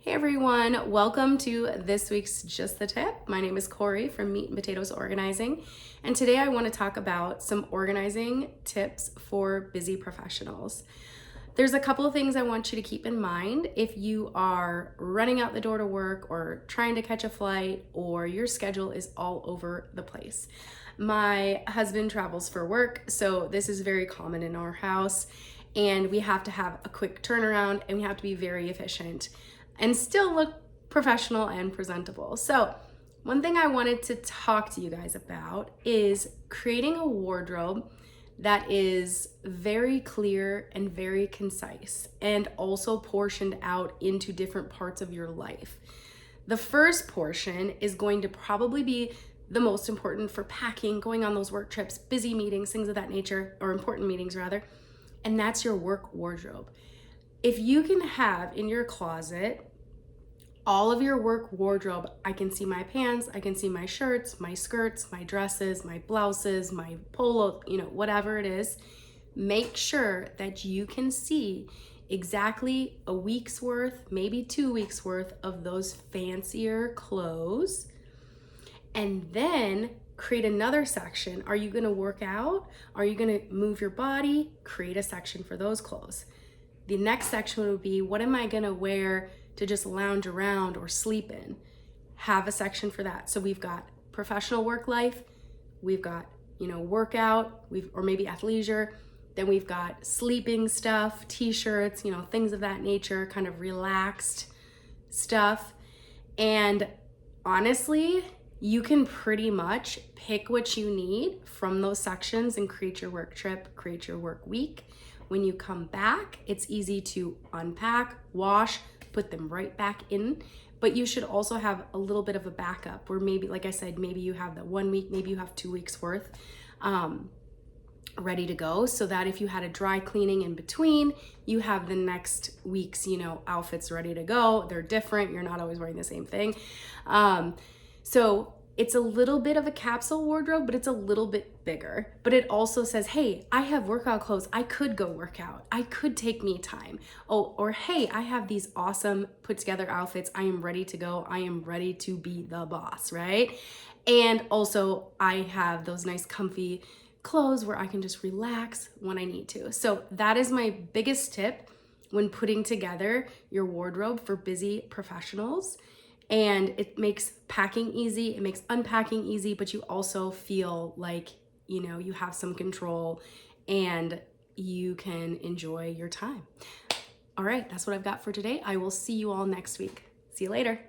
Hey everyone, welcome to this week's Just the Tip. My name is Corey from Meat and Potatoes Organizing, and today I want to talk about some organizing tips for busy professionals. There's a couple of things I want you to keep in mind if you are running out the door to work or trying to catch a flight or your schedule is all over the place. My husband travels for work, so this is very common in our house, and we have to have a quick turnaround and we have to be very efficient and still look professional and presentable. So one thing I wanted to talk to you guys about is creating a wardrobe that is very clear and very concise and also portioned out into different parts of your life. The first portion is going to probably be the most important for packing, going on those work trips, busy meetings, things of that nature, or important meetings rather, and that's your work wardrobe. If you can have in your closet all of your work wardrobe, I can see my pants, I can see my shirts, my skirts, my dresses, my blouses, my polo, whatever it is, make sure that you can see exactly a week's worth, maybe 2 weeks worth of those fancier clothes. And then create another section. Are you gonna work out? Are you gonna move your body? Create a section for those clothes. The next section would be, what am I gonna wear to just lounge around or sleep in? Have a section for that. So we've got professional work life, we've got, workout, or maybe athleisure, then we've got sleeping stuff, t-shirts, things of that nature, kind of relaxed stuff. And honestly, you can pretty much pick what you need from those sections and create your work trip, create your work week. When you come back, it's easy to unpack, wash, put them right back in. But you should also have a little bit of a backup where maybe, like I said, maybe you have the 1 week, maybe you have 2 weeks worth ready to go, so that if you had a dry cleaning in between, you have the next week's, outfits ready to go. They're different. You're not always wearing the same thing. So it's a little bit of a capsule wardrobe, but it's a little bit bigger. But it also says, hey, I have workout clothes. I could go work out. I could take me time. Oh, or hey, I have these awesome put together outfits. I am ready to go. I am ready to be the boss, right? And also I have those nice comfy clothes where I can just relax when I need to. So that is my biggest tip when putting together your wardrobe for busy professionals. And it makes packing easy, it makes unpacking easy, but you also feel like, you have some control and you can enjoy your time. All right, that's what I've got for today. I will see you all next week. See you later.